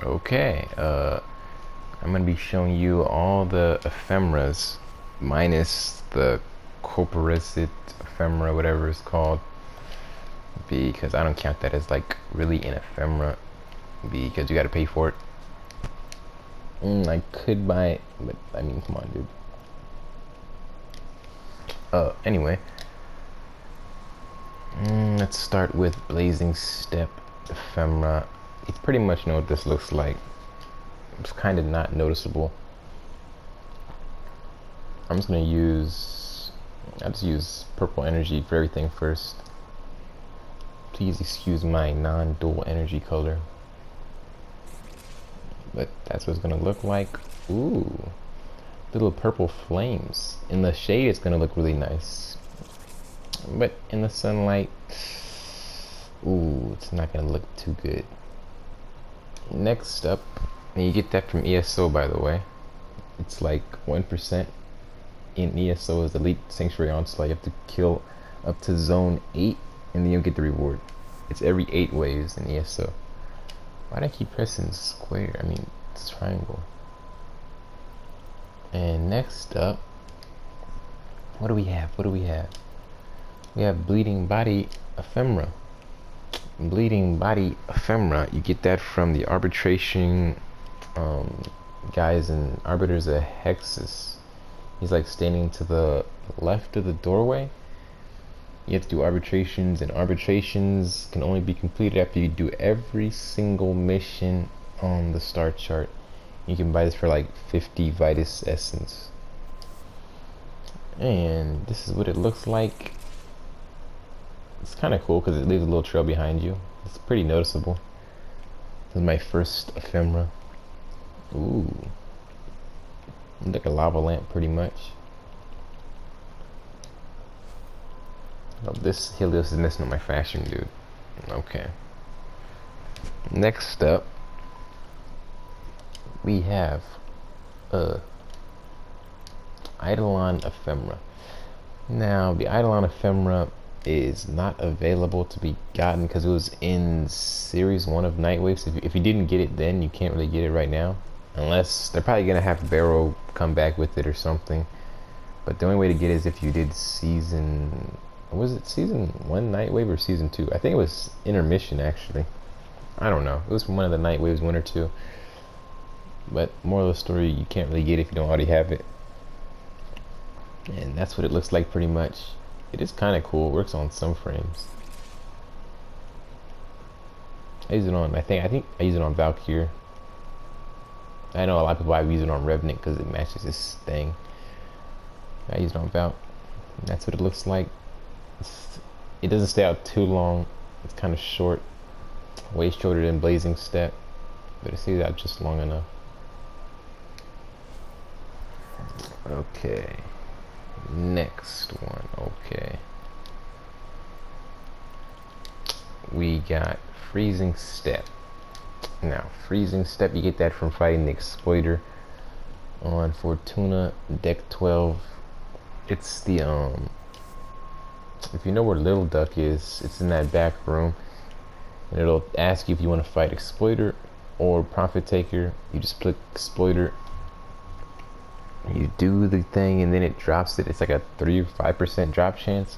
Okay, I'm gonna be showing you all the ephemeras minus the corporicid ephemera, whatever it's called, because I don't count that as like really an ephemera because you gotta pay for it. I could buy it, but I mean, come on, dude. Anyway, let's start with Blazing Step ephemera. You pretty much know what this looks like. It's kind of not noticeable. I'm just gonna I'll just use purple energy for everything first. Please excuse my non-dual energy color. But that's what it's gonna look like. Ooh, little purple flames. In the shade, it's gonna look really nice. But in the sunlight, ooh, it's not gonna look too good. Next up, and you get that from ESO, by the way. It's like 1% in ESO is Elite Sanctuary Onslaught. You have to kill up to zone 8 and then you'll get the reward. It's every 8 waves in ESO. Why do I keep pressing square? I mean, it's triangle. And next up, what do we have? We have Bleeding Body Ephemera. Bleeding Body Ephemera, you get that from the arbitration guys and arbiters of Hexus. He's like standing to the left of the doorway. You have to do arbitrations, and arbitrations can only be completed after you do every single mission on the star chart. You can buy this for like 50 Vitus Essence. And this is what it looks like. It's kind of cool because it leaves a little trail behind you. It's pretty noticeable. This is my first ephemera. Ooh. Like a lava lamp, pretty much. Oh, this Helios is messing up my fashion, dude. Okay. Next up, we have Eidolon ephemera. Now, the Eidolon ephemera is not available to be gotten because it was in Series 1 of Nightwaves. If you didn't get it then, you can't really get it right now. Unless they're probably gonna have Barrow come back with it or something. But the only way to get it is if you did season, was it season 1 Nightwave or season 2? I think it was intermission actually. I don't know. It was from one of the Nightwaves, 1 or 2. But moral of the story, you can't really get it if you don't already have it. And that's what it looks like pretty much. It is kind of cool. It works on some frames. I use it on, I think I use it on Valkyr. I know a lot of people use it on Revenant because it matches this thing. I use it on Valk. That's what it looks like. It doesn't stay out too long. It's kind of short. Way shorter than Blazing Step. But it stays out just long enough. Okay. Next one. Okay. We got Freezing Step. Now, Freezing Step, you get that from fighting the Exploiter on Fortuna, deck 12. It's the, if you know where Little Duck is, it's in that back room. And it'll ask you if you want to fight Exploiter or Profit Taker. You just click Exploiter. You do the thing and then it drops it. It's like a 3 or 5% drop chance.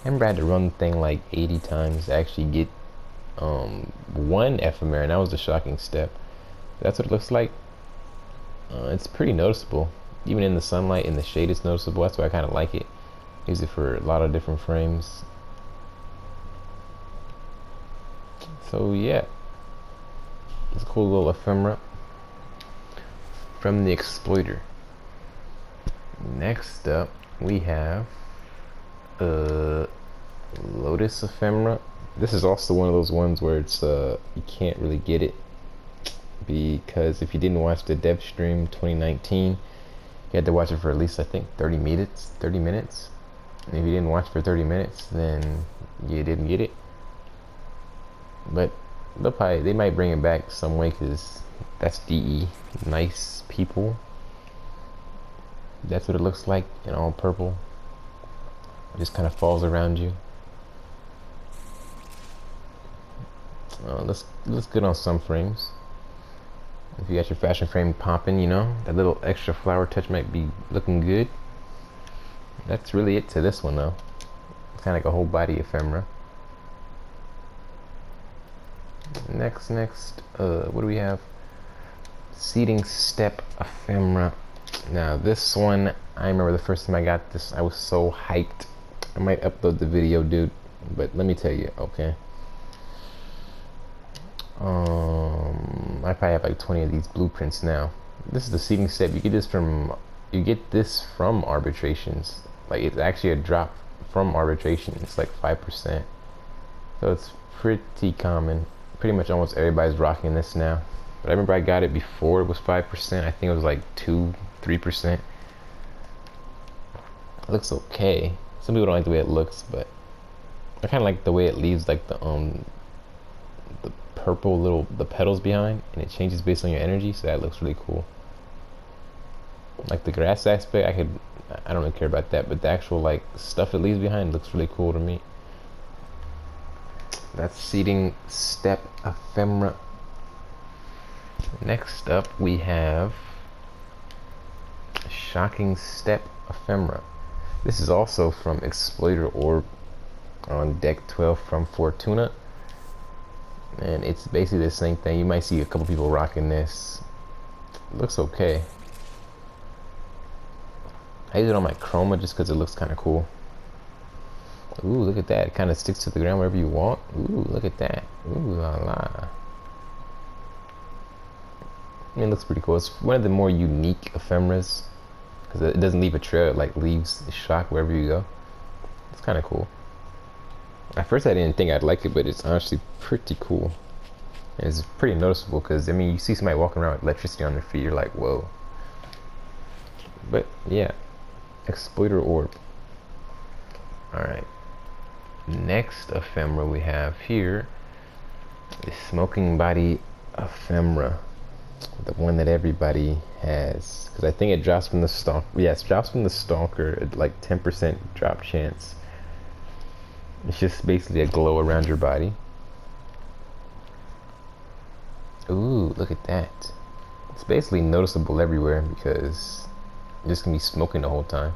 I remember I had to run the thing like 80 times to actually get 1 ephemera, and that was a shocking step. That's what it looks like. It's pretty noticeable. Even in the sunlight, in the shade, it's noticeable. That's why I kind of like it. Use it for a lot of different frames. So yeah, it's a cool little ephemera from the Exploiter. Next up, we have Lotus ephemera. This is also one of those ones where it's you can't really get it because if you didn't watch the dev stream 2019, you had to watch it for at least I think 30 minutes. And if you didn't watch for 30 minutes, then you didn't get it. But they might bring it back some way because that's DE, nice people. That's what it looks like in all purple. It just kind of falls around you. Looks good on some frames. If you got your fashion frame popping, you know, that little extra flower touch might be looking good. That's really it to this one though. It's kind of like a whole body ephemera. Next, what do we have? Seating step ephemera. Now this one, I remember the first time I got this, I was so hyped. I might upload the video, dude, but let me tell you, okay? I probably have like 20 of these blueprints now. This is the seating step. You get this from arbitrations. Like, it's actually a drop from arbitration. It's like 5%. So it's pretty common. Pretty much almost everybody's rocking this now. But I remember I got it before it was 5%. I think it was like 2-3%. It looks okay. Some people don't like the way it looks, but I kind of like the way it leaves like the purple the petals behind, and it changes based on your energy, so that looks really cool. Like the grass aspect, I don't really care about that, but the actual like stuff it leaves behind looks really cool to me. That's seating step ephemera. Next up we have shocking step ephemera. This is also from Exploiter Orb on deck 12 from Fortuna, and it's basically the same thing. You might see a couple people rocking this. It looks okay. I use it on my chroma just because it looks kind of cool. Ooh, look at that. It kind of sticks to the ground wherever you want. Ooh, look at that. Ooh la la. It looks pretty cool. It's one of the more unique ephemeras because it doesn't leave a trail. It like leaves a shock wherever you go. It's kind of cool. At first I didn't think I'd like it, but it's honestly pretty cool. And it's pretty noticeable because, I mean, you see somebody walking around with electricity on their feet, you're like, whoa. But yeah, Exploiter Orb. Alright. Next ephemera we have here is Smoking Body ephemera. The one that everybody has. Because I think it drops from the stalk. Yeah, it drops from the stalker at like 10% drop chance. It's just basically a glow around your body. Ooh, look at that. It's basically noticeable everywhere because you're just gonna be smoking the whole time.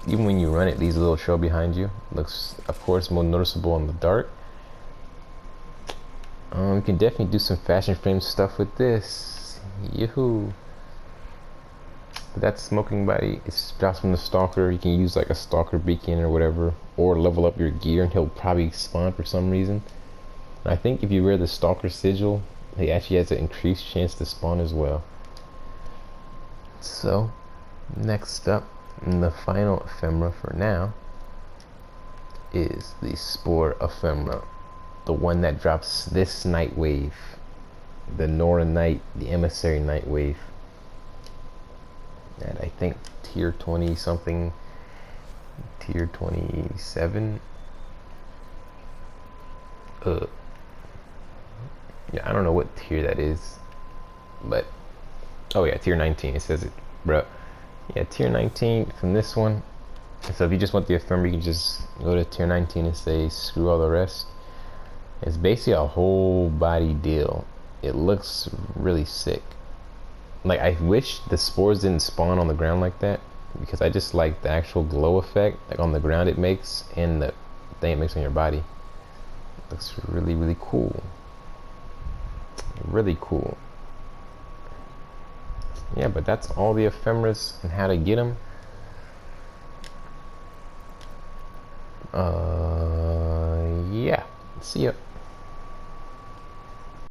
Even when you run, it leaves a little trail behind you. It looks, of course, more noticeable in the dark. You can definitely do some fashion frame stuff with this. Yoo-hoo. But that's Smoking Body. It drops from the stalker. You can use like a stalker beacon or whatever, or level up your gear and he'll probably spawn for some reason. And I think if you wear the stalker sigil, he actually has an increased chance to spawn as well. So next up, and the final ephemera for now, is the Spore ephemera, the one that drops this night wave, the Nora Night, the Emissary Night Wave. At I think tier 20 something, tier 27. Yeah, I don't know what tier that is, but oh yeah, tier 19. It says it, bro. Yeah, tier 19 from this one. So if you just want the ephemera, you can just go to tier 19 and say screw all the rest. It's basically a whole body deal. It looks really sick. Like, I wish the spores didn't spawn on the ground like that, because I just like the actual glow effect, like on the ground it makes, and the thing it makes on your body. It looks really, really cool. Really cool. Yeah, but that's all the ephemeras and how to get them. Yeah. See ya.